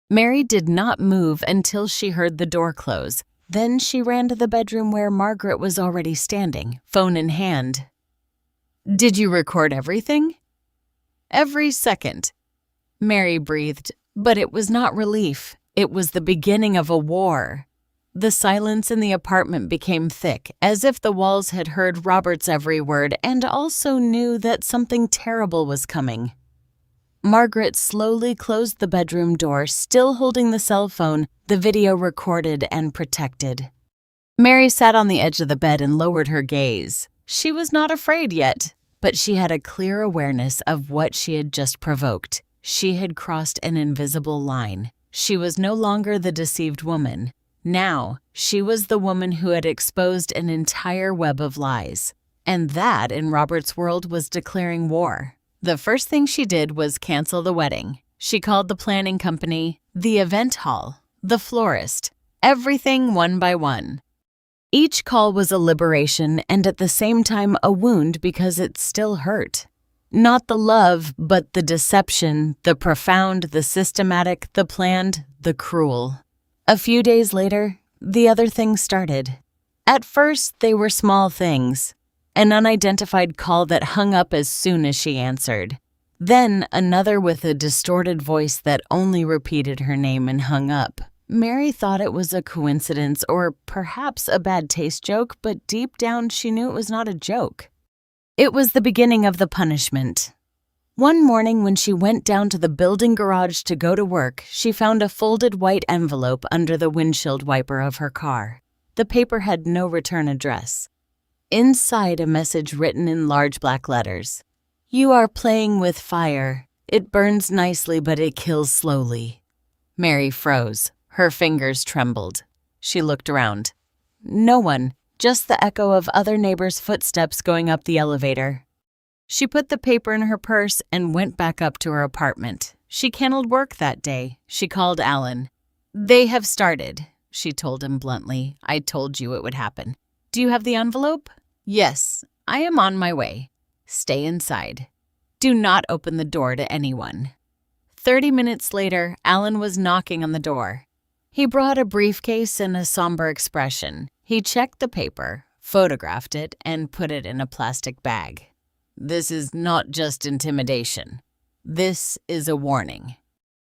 Mary did not move until she heard the door close. Then she ran to the bedroom where Margaret was already standing, phone in hand. Did you record everything? Every second. Mary breathed, but it was not relief. It was the beginning of a war. The silence in the apartment became thick, as if the walls had heard Robert's every word and also knew that something terrible was coming. Margaret slowly closed the bedroom door, still holding the cell phone, the video recorded and protected. Mary sat on the edge of the bed and lowered her gaze. She was not afraid yet, but she had a clear awareness of what she had just provoked. She had crossed an invisible line. She was no longer the deceived woman. Now, she was the woman who had exposed an entire web of lies. And that, in Robert's world, was declaring war. The first thing she did was cancel the wedding. She called the planning company, the event hall, the florist, everything one by one. Each call was a liberation and at the same time a wound because it still hurt. Not the love, but the deception, the profound, the systematic, the planned, the cruel. A few days later, the other things started. At first, they were small things. An unidentified call that hung up as soon as she answered. Then another with a distorted voice that only repeated her name and hung up. Mary thought it was a coincidence or perhaps a bad taste joke, but deep down she knew it was not a joke. It was the beginning of the punishment. One morning when she went down to the building garage to go to work, she found a folded white envelope under the windshield wiper of her car. The paper had no return address. Inside, a message written in large black letters. You are playing with fire. It burns nicely, but it kills slowly. Mary froze. Her fingers trembled. She looked around. No one, just the echo of other neighbors' footsteps going up the elevator. She put the paper in her purse and went back up to her apartment. She canceled work that day. She called Alan. They have started, she told him bluntly. I told you it would happen. Do you have the envelope? Yes, I am on my way. Stay inside. Do not open the door to anyone. 30 minutes later, Alan was knocking on the door. He brought a briefcase and a somber expression. He checked the paper, photographed it, and put it in a plastic bag. This is not just intimidation. This is a warning.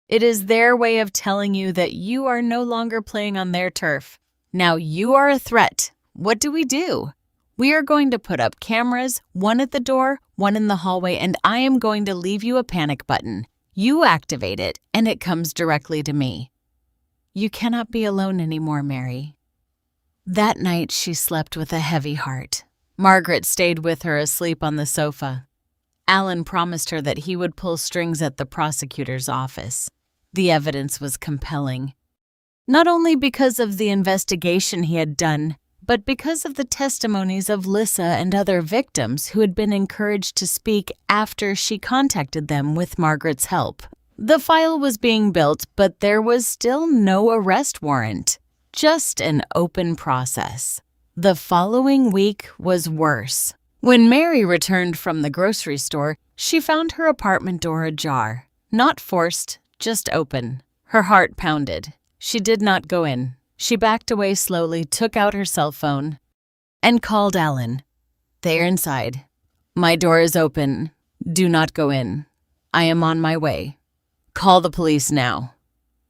It is their way of telling you that you are no longer playing on their turf. Now you are a threat. What do? We are going to put up cameras, one at the door, one in the hallway, and I am going to leave you a panic button. You activate it, and it comes directly to me. You cannot be alone anymore, Mary. That night, she slept with a heavy heart. Margaret stayed with her asleep on the sofa. Alan promised her that he would pull strings at the prosecutor's office. The evidence was compelling. Not only because of the investigation he had done, but because of the testimonies of Lissa and other victims who had been encouraged to speak after she contacted them with Margaret's help. The file was being built, but there was still no arrest warrant, just an open process. The following week was worse. When Mary returned from the grocery store, she found her apartment door ajar. Not forced, just open. Her heart pounded. She did not go in. She backed away slowly, took out her cell phone, and called Alan. "They are inside. My door is open. Do not go in. I am on my way. Call the police now."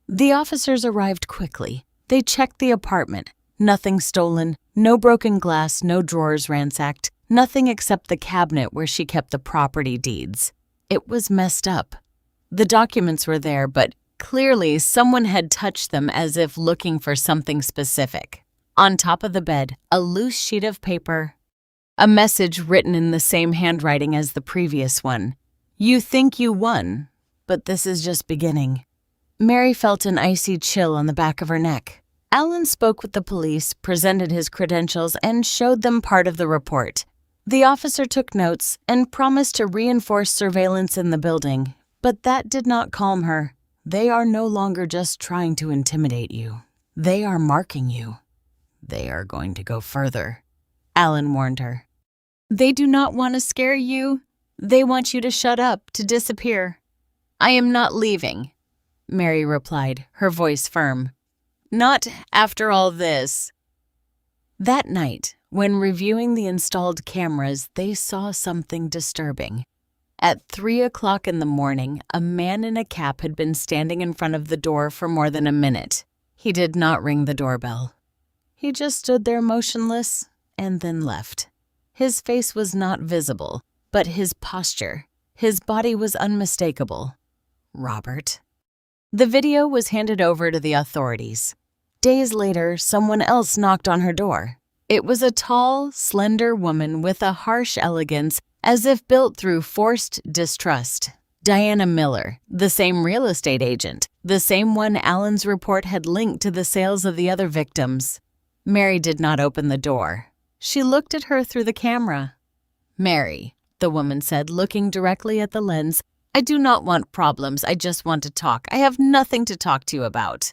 The officers arrived quickly. They checked the apartment. Nothing stolen, no broken glass, no drawers ransacked, nothing except the cabinet where she kept the property deeds. It was messed up. The documents were there, but clearly someone had touched them as if looking for something specific. On top of the bed, a loose sheet of paper. A message written in the same handwriting as the previous one. "You think you won, but this is just beginning." Mary felt an icy chill on the back of her neck. Alan spoke with the police, presented his credentials, and showed them part of the report. The officer took notes and promised to reinforce surveillance in the building, but that did not calm her. They are no longer just trying to intimidate you. They are marking you. They are going to go further, Alan warned her. "They do not want to scare you. They want you to shut up, to disappear." "I am not leaving," Mary replied, her voice firm. "Not after all this." That night, when reviewing the installed cameras, they saw something disturbing. At 3 o'clock in the morning, a man in a cap had been standing in front of the door for more than a minute. He did not ring the doorbell. He just stood there motionless and then left. His face was not visible, but his posture, his body was unmistakable. Robert. The video was handed over to the authorities. Days later, someone else knocked on her door. It was a tall, slender woman with a harsh elegance as if built through forced distrust. Diana Miller, the same real estate agent, the same one Alan's report had linked to the sales of the other victims. Mary did not open the door. She looked at her through the camera. "Mary," the woman said, looking directly at the lens, "I do not want problems. I just want to talk. I have nothing to talk to you about."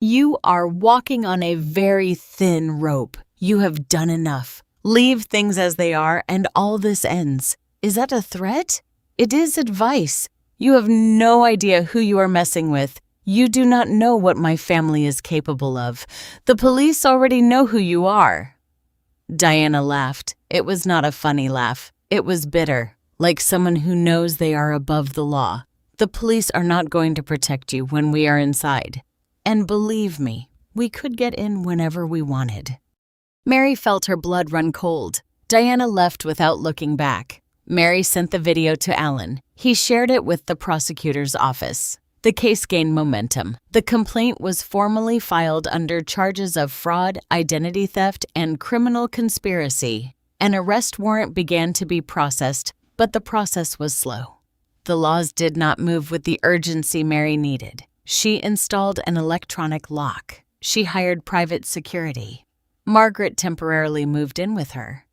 "You are walking on a very thin rope. You have done enough. Leave things as they are, and all this ends." "Is that a threat?" "It is advice. You have no idea who you are messing with. You do not know what my family is capable of. The police already know who you are." Diana laughed. It was not a funny laugh. It was bitter, like someone who knows they are above the law. "The police are not going to protect you when we are inside. And believe me, we could get in whenever we wanted." Mary felt her blood run cold. Diana left without looking back. Mary sent the video to Alan. He shared it with the prosecutor's office. The case gained momentum. The complaint was formally filed under charges of fraud, identity theft, and criminal conspiracy. An arrest warrant began to be processed, but the process was slow. The laws did not move with the urgency Mary needed. She installed an electronic lock. She hired private security. Margaret temporarily moved in with her.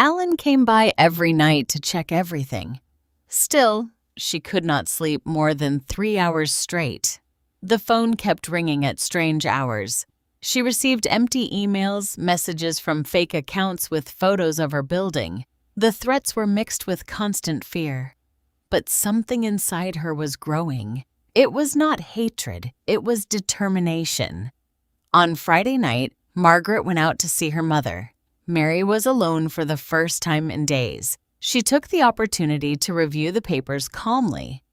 Alan came by every night to check everything. Still, she could not sleep more than 3 hours straight. The phone kept ringing at strange hours. She received empty emails, messages from fake accounts with photos of her building. The threats were mixed with constant fear. But something inside her was growing. It was not hatred, it was determination. On Friday night, Margaret went out to see her mother. Mary was alone for the first time in days. She took the opportunity to review the papers calmly,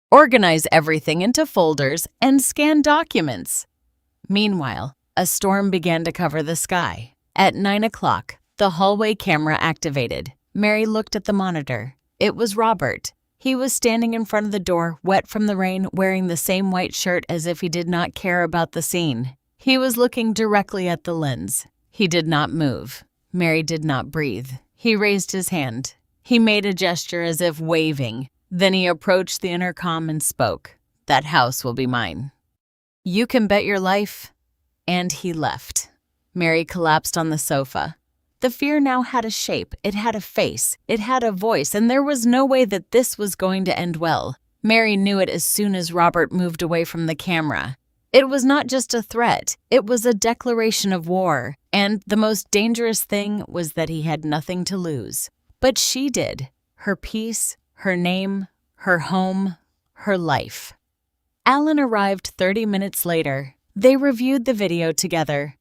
organize everything into folders, and scan documents. Meanwhile, a storm began to cover the sky. At 9 o'clock, the hallway camera activated. Mary looked at the monitor. It was Robert. He was standing in front of the door, wet from the rain, wearing the same white shirt as if he did not care about the scene. He was looking directly at the lens. He did not move. Mary did not breathe. He raised his hand. He made a gesture as if waving. Then he approached the intercom and spoke. "That house will be mine." "You can bet your life," and he left. Mary collapsed on the sofa. The fear now had a shape, it had a face, it had a voice, and there was no way that this was going to end well. Mary knew it as soon as Robert moved away from the camera. It was not just a threat, it was a declaration of war, and the most dangerous thing was that he had nothing to lose. But she did. Her peace, her name, her home, her life. Alan arrived 30 minutes later. They reviewed the video together.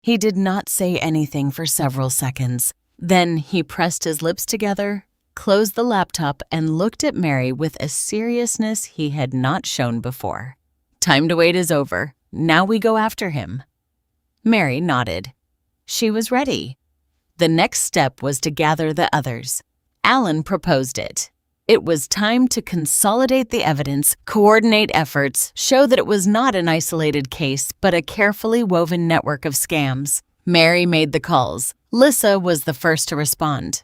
He did not say anything for several seconds. Then he pressed his lips together, closed the laptop, and looked at Mary with a seriousness he had not shown before. Time to wait is over. Now we go after him. Mary nodded. She was ready. The next step was to gather the others. Alan proposed it. It was time to consolidate the evidence, coordinate efforts, show that it was not an isolated case, but a carefully woven network of scams. Mary made the calls. Lissa was the first to respond.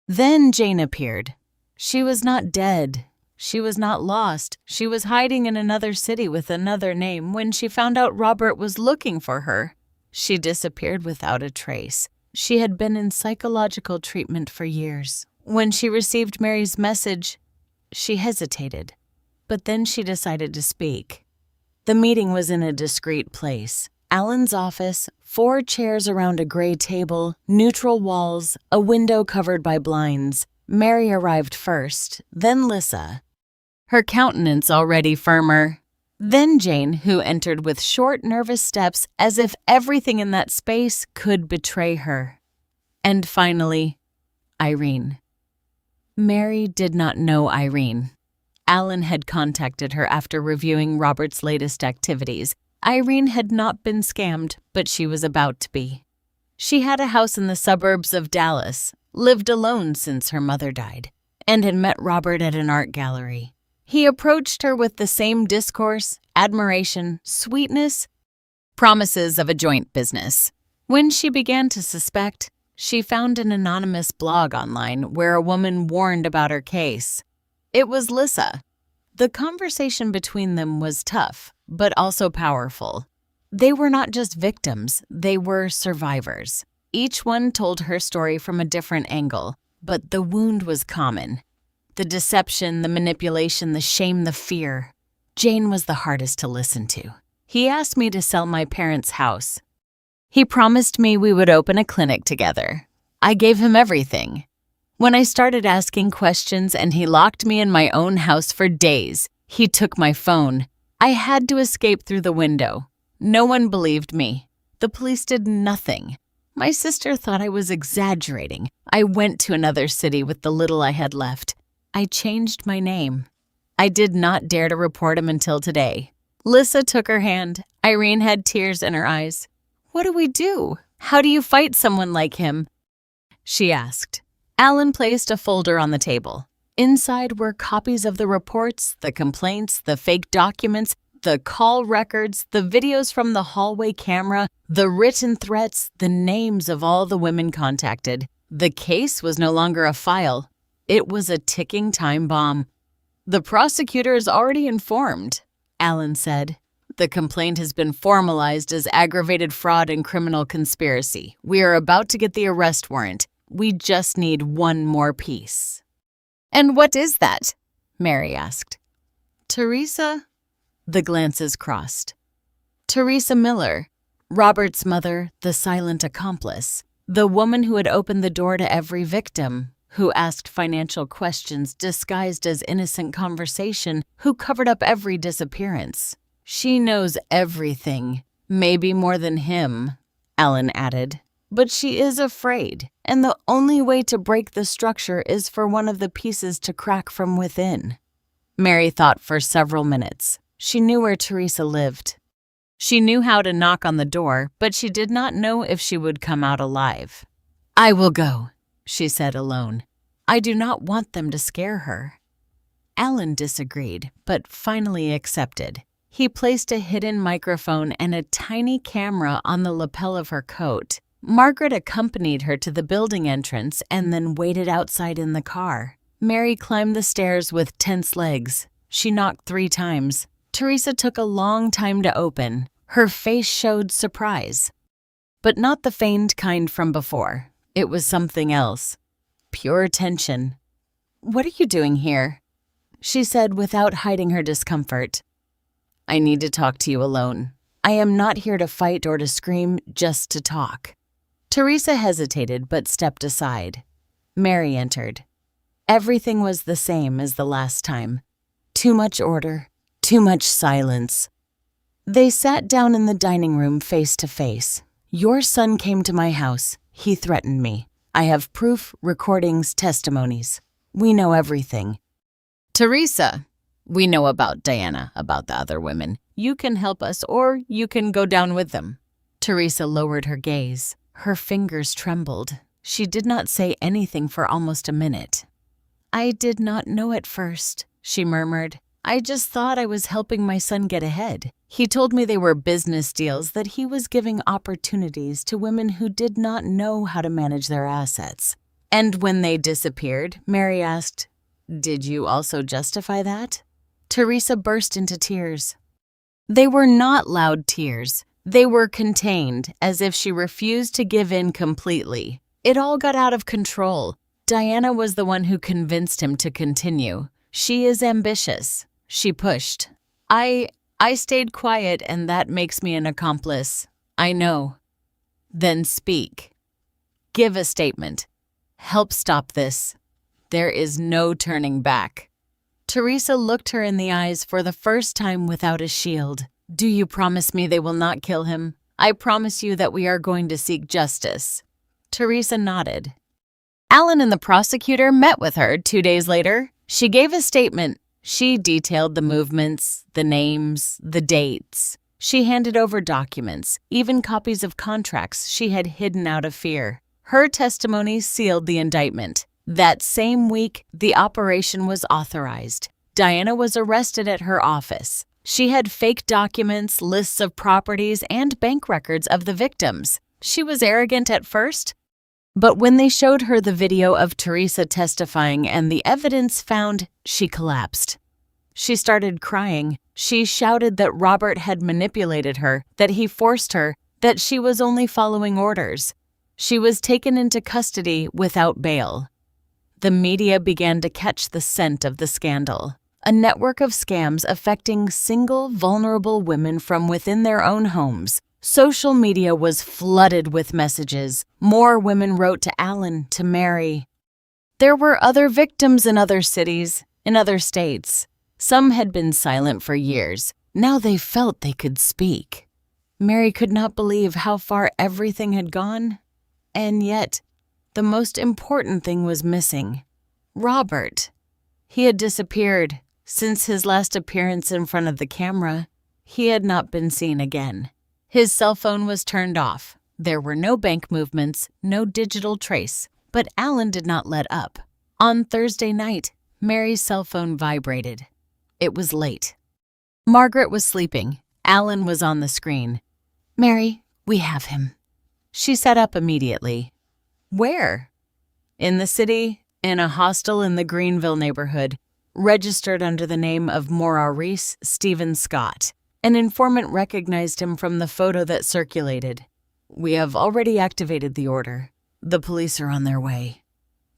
Then Jane appeared. She was not dead. She was not lost. She was hiding in another city with another name when she found out Robert was looking for her. She disappeared without a trace. She had been in psychological treatment for years. When she received Mary's message, she hesitated, but then she decided to speak. The meeting was in a discreet place. Alan's office, 4 chairs around a gray table, neutral walls, a window covered by blinds. Mary arrived first, then Lissa, her countenance already firmer. Then Jane, who entered with short, nervous steps as if everything in that space could betray her. And finally, Irene. Mary did not know Irene. Alan had contacted her after reviewing Robert's latest activities. Irene had not been scammed, but she was about to be. She had a house in the suburbs of Dallas, lived alone since her mother died, and had met Robert at an art gallery. He approached her with the same discourse, admiration, sweetness, promises of a joint business. When she began to suspect, she found an anonymous blog online where a woman warned about her case. It was Lissa. The conversation between them was tough, but also powerful. They were not just victims, they were survivors. Each one told her story from a different angle, but the wound was common. The deception, the manipulation, the shame, the fear. Jane was the hardest to listen to. He asked me to sell my parents' house. He promised me we would open a clinic together. I gave him everything. When I started asking questions and he locked me in my own house for days, he took my phone. I had to escape through the window. No one believed me. The police did nothing. My sister thought I was exaggerating. I went to another city with the little I had left. I changed my name. I did not dare to report him until today. Lissa took her hand. Irene had tears in her eyes. What do we do? How do you fight someone like him? She asked. Alan placed a folder on the table. Inside were copies of the reports, the complaints, the fake documents, the call records, the videos from the hallway camera, the written threats, the names of all the women contacted. The case was no longer a file. It was a ticking time bomb. The prosecutor is already informed, Alan said. The complaint has been formalized as aggravated fraud and criminal conspiracy. We are about to get the arrest warrant. We just need one more piece. And what is that? Mary asked. Teresa? The glances crossed. Teresa Miller, Robert's mother, the silent accomplice, the woman who had opened the door to every victim, who asked financial questions disguised as innocent conversation, who covered up every disappearance. She knows everything, maybe more than him, Alan added. But she is afraid, and the only way to break the structure is for one of the pieces to crack from within. Mary thought for several minutes. She knew where Teresa lived. She knew how to knock on the door, but she did not know if she would come out alive. I will go, she said alone. I do not want them to scare her. Alan disagreed, but finally accepted. He placed a hidden microphone and a tiny camera on the lapel of her coat. Margaret accompanied her to the building entrance and then waited outside in the car. Mary climbed the stairs with tense legs. She knocked 3 times. Teresa took a long time to open. Her face showed surprise. But not the feigned kind from before. It was something else. Pure tension. "What are you doing here?" she said without hiding her discomfort. "I need to talk to you alone. I am not here to fight or to scream, just to talk." Teresa hesitated but stepped aside. Mary entered. Everything was the same as the last time. Too much order, too much silence. They sat down in the dining room face to face. "Your son came to my house. He threatened me. I have proof, recordings, testimonies. We know everything." "Teresa, we know about Diana, about the other women. You can help us or you can go down with them." Teresa lowered her gaze. Her fingers trembled. She did not say anything for almost a minute. "I did not know at first," she murmured. "I just thought I was helping my son get ahead. He told me they were business deals, that he was giving opportunities to women who did not know how to manage their assets." And when they disappeared, Mary asked, "Did you also justify that?" Teresa burst into tears. They were not loud tears. They were contained, as if she refused to give in completely. It all got out of control. Diana was the one who convinced him to continue. "She is ambitious." She pushed. I stayed quiet, and that makes me an accomplice. I know." "Then speak. Give a statement. Help stop this. There is no turning back." Teresa looked her in the eyes for the first time without a shield. "Do you promise me they will not kill him? I promise you that we are going to seek justice." Teresa nodded. Alan and the prosecutor met with her 2 days later. She gave a statement. She detailed the movements, the names, the dates. She handed over documents, even copies of contracts she had hidden out of fear. Her testimony sealed the indictment. That same week, the operation was authorized. Diana was arrested at her office. She had fake documents, lists of properties, and bank records of the victims. She was arrogant at first, but when they showed her the video of Teresa testifying and the evidence found, she collapsed. She started crying. She shouted that Robert had manipulated her, that he forced her, that she was only following orders. She was taken into custody without bail. The media began to catch the scent of the scandal. A network of scams affecting single, vulnerable women from within their own homes. Social media was flooded with messages. More women wrote to Alan, to Mary. There were other victims in other cities, in other states. Some had been silent for years. Now they felt they could speak. Mary could not believe how far everything had gone. And yet, the most important thing was missing. Robert. He had disappeared. Since his last appearance in front of the camera, he had not been seen again. His cell phone was turned off. There were no bank movements, no digital trace, but Alan did not let up. On Thursday night, Mary's cell phone vibrated. It was late. Margaret was sleeping. Alan was on the screen. "Mary, we have him." She sat up immediately. "Where?" "In the city, in a hostel in the Greenville neighborhood, registered under the name of Maurice Stephen Scott. An informant recognized him from the photo that circulated. We have already activated the order. The police are on their way."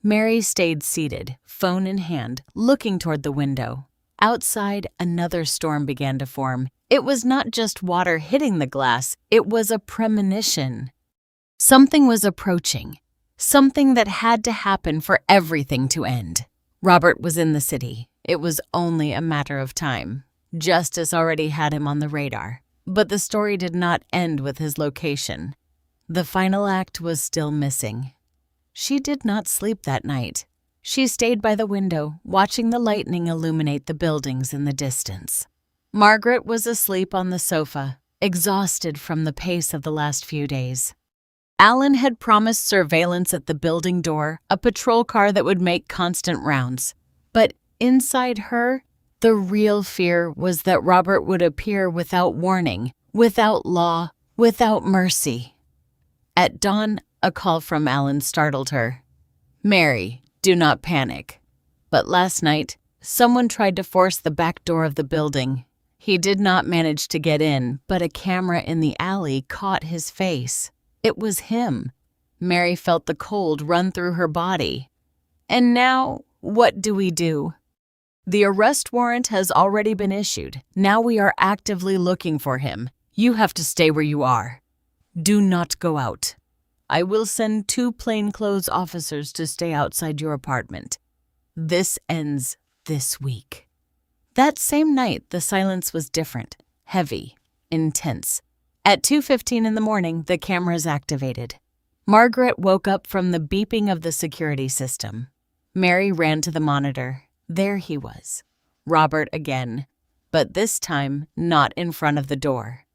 Mary stayed seated, phone in hand, looking toward the window. Outside, another storm began to form. It was not just water hitting the glass, it was a premonition. Something was approaching, something that had to happen for everything to end. Robert was in the city. It was only a matter of time. Justice already had him on the radar. But the story did not end with his location. The final act was still missing. She did not sleep that night. She stayed by the window, watching the lightning illuminate the buildings in the distance. Margaret was asleep on the sofa, exhausted from the pace of the last few days. Alan had promised surveillance at the building door, a patrol car that would make constant rounds. But inside her, the real fear was that Robert would appear without warning, without law, without mercy. At dawn, a call from Alan startled her. "Mary, do not panic." But last night, someone tried to force the back door of the building. He did not manage to get in, but a camera in the alley caught his face. It was him. Mary felt the cold run through her body. And now, what do we do? The arrest warrant has already been issued. Now we are actively looking for him. You have to stay where you are. Do not go out. I will send 2 plainclothes officers to stay outside your apartment. This ends this week. That same night, the silence was different, heavy, intense. At 2:15 in the morning, the cameras activated. Margaret woke up from the beeping of the security system. Mary ran to the monitor. There he was. Robert again, but this time not in front of the door.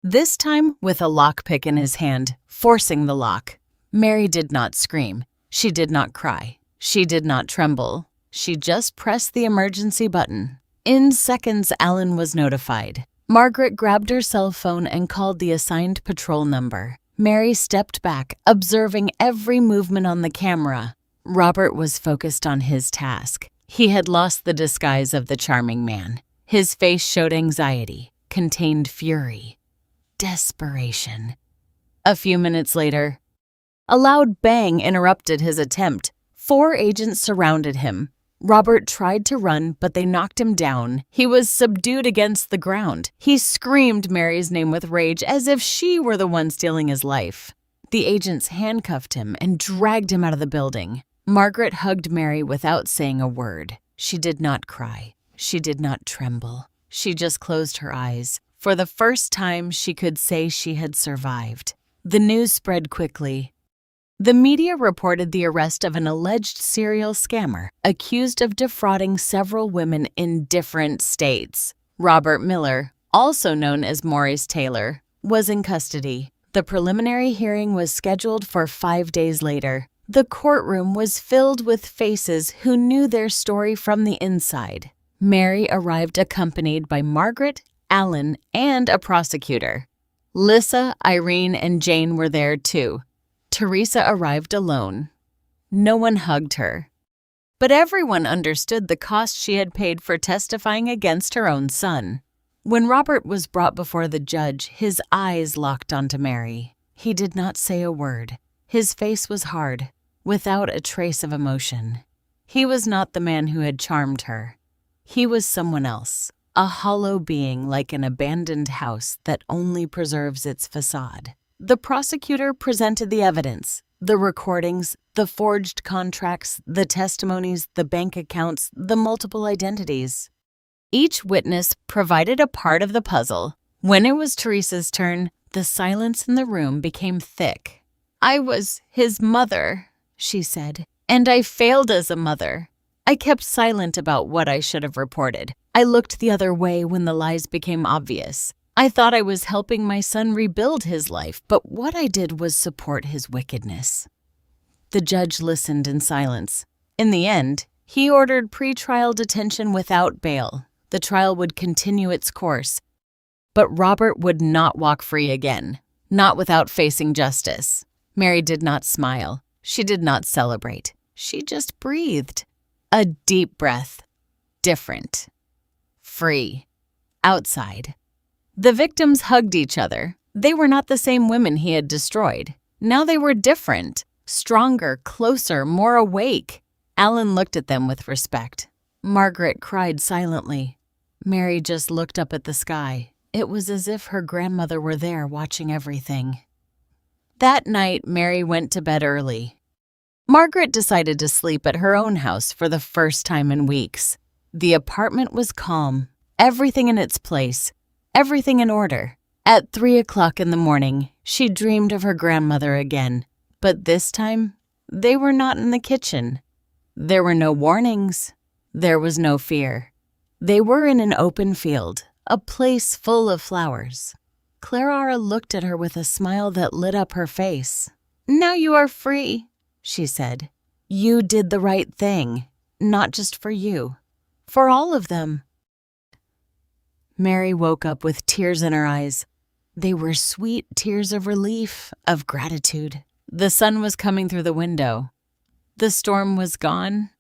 This time with a lockpick in his hand, forcing the lock. Mary did not scream. She did not cry. She did not tremble. She just pressed the emergency button. In seconds, Alan was notified. Margaret grabbed her cell phone and called the assigned patrol number. Mary stepped back, observing every movement on the camera. Robert was focused on his task. He had lost the disguise of the charming man. His face showed anxiety, contained fury, desperation. A few minutes later, a loud bang interrupted his attempt. 4 agents surrounded him. Robert tried to run, but they knocked him down. He was subdued against the ground. He screamed Mary's name with rage, as if she were the one stealing his life. The agents handcuffed him and dragged him out of the building. Margaret hugged Mary without saying a word. She did not cry. She did not tremble. She just closed her eyes. For the first time, she could say she had survived. The news spread quickly. The media reported the arrest of an alleged serial scammer accused of defrauding several women in different states. Robert Miller, also known as Maurice Taylor, was in custody. The preliminary hearing was scheduled for 5 days later. The courtroom was filled with faces who knew their story from the inside. Mary arrived accompanied by Margaret, Alan, and a prosecutor. Lissa, Irene, and Jane were there too. Teresa arrived alone. No one hugged her. But everyone understood the cost she had paid for testifying against her own son. When Robert was brought before the judge, his eyes locked onto Mary. He did not say a word. His face was hard, without a trace of emotion. He was not the man who had charmed her. He was someone else, a hollow being like an abandoned house that only preserves its facade. The prosecutor presented the evidence, the recordings, the forged contracts, the testimonies, the bank accounts, the multiple identities. Each witness provided a part of the puzzle. When it was Teresa's turn, the silence in the room became thick. "I was his mother," she said, "and I failed as a mother. I kept silent about what I should have reported. I looked the other way when the lies became obvious. I thought I was helping my son rebuild his life, but what I did was support his wickedness." The judge listened in silence. In the end, he ordered pretrial detention without bail. The trial would continue its course. But Robert would not walk free again, not without facing justice. Mary did not smile. She did not celebrate. She just breathed. A deep breath. Different. Free. Outside. The victims hugged each other. They were not the same women he had destroyed. Now they were different, stronger, closer, more awake. Alan looked at them with respect. Margaret cried silently. Mary just looked up at the sky. It was as if her grandmother were there watching everything. That night, Mary went to bed early. Margaret decided to sleep at her own house for the first time in weeks. The apartment was calm, everything in its place. Everything in order. At 3 o'clock in the morning, she dreamed of her grandmother again. But this time, they were not in the kitchen. There were no warnings. There was no fear. They were in an open field, a place full of flowers. Clara looked at her with a smile that lit up her face. "Now you are free," she said. "You did the right thing, not just for you, for all of them." Mary woke up with tears in her eyes. They were sweet tears of relief, of gratitude. The sun was coming through the window. The storm was gone.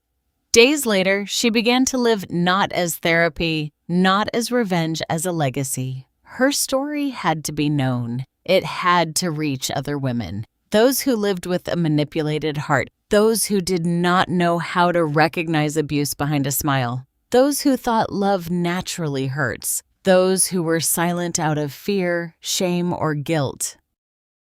Days later, she began to live not as therapy, not as revenge, as a legacy. Her story had to be known. It had to reach other women. Those who lived with a manipulated heart. Those who did not know how to recognize abuse behind a smile. Those who thought love naturally hurts. Those who were silent out of fear, shame, or guilt.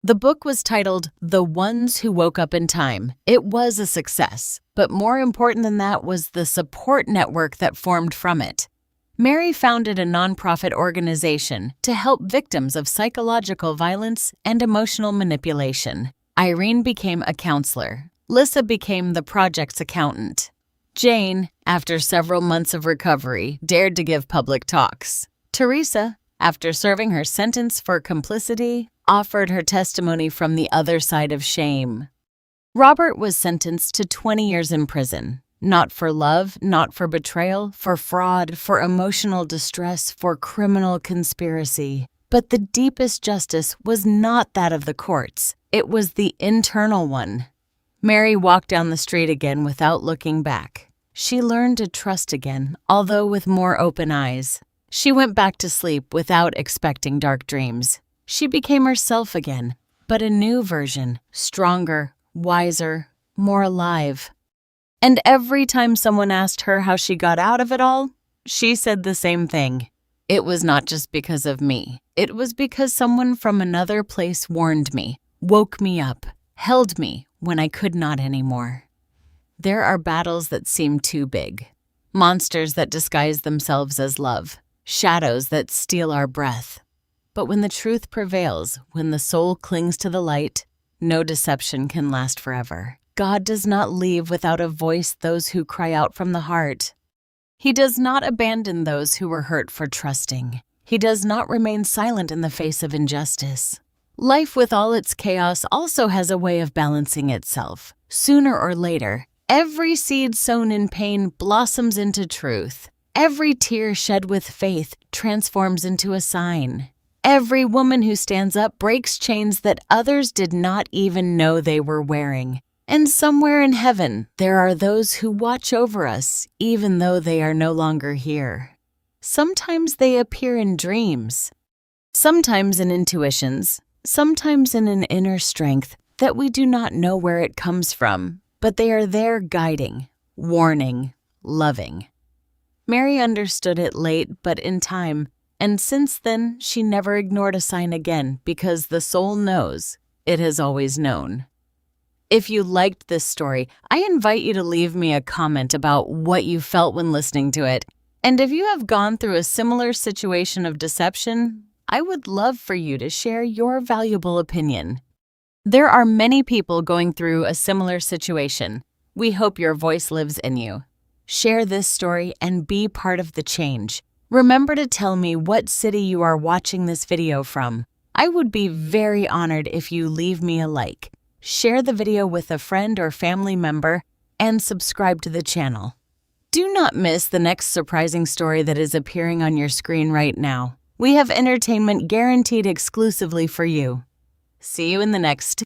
The book was titled The Ones Who Woke Up in Time. It was a success, but more important than that was the support network that formed from it. Mary founded a nonprofit organization to help victims of psychological violence and emotional manipulation. Irene became a counselor. Lissa became the project's accountant. Jane, after several months of recovery, dared to give public talks. Teresa, after serving her sentence for complicity, offered her testimony from the other side of shame. Robert was sentenced to 20 years in prison. Not for love, not for betrayal, for fraud, for emotional distress, for criminal conspiracy. But the deepest justice was not that of the courts. It was the internal one. Mary walked down the street again without looking back. She learned to trust again, although with more open eyes. She went back to sleep without expecting dark dreams. She became herself again, but a new version, stronger, wiser, more alive. And every time someone asked her how she got out of it all, she said the same thing. It was not just because of me. It was because someone from another place warned me, woke me up, held me when I could not anymore. There are battles that seem too big, monsters that disguise themselves as love, shadows that steal our breath. But when the truth prevails, when the soul clings to the light, no deception can last forever. God does not leave without a voice those who cry out from the heart. He does not abandon those who were hurt for trusting. He does not remain silent in the face of injustice. Life with all its chaos also has a way of balancing itself. Sooner or later, every seed sown in pain blossoms into truth. Every tear shed with faith transforms into a sign. Every woman who stands up breaks chains that others did not even know they were wearing. And somewhere in heaven, there are those who watch over us, even though they are no longer here. Sometimes they appear in dreams, sometimes in intuitions, sometimes in an inner strength that we do not know where it comes from, but they are there guiding, warning, loving. Mary understood it late, but in time, and since then, she never ignored a sign again because the soul knows, it has always known. If you liked this story, I invite you to leave me a comment about what you felt when listening to it. And if you have gone through a similar situation of deception, I would love for you to share your valuable opinion. There are many people going through a similar situation. We hope your voice lives in you. Share this story and be part of the change. Remember to tell me what city you are watching this video from. I would be very honored if you leave me a like. Share the video with a friend or family member, and subscribe to the channel. Do not miss the next surprising story that is appearing on your screen right now. We have entertainment guaranteed exclusively for you. See you in the next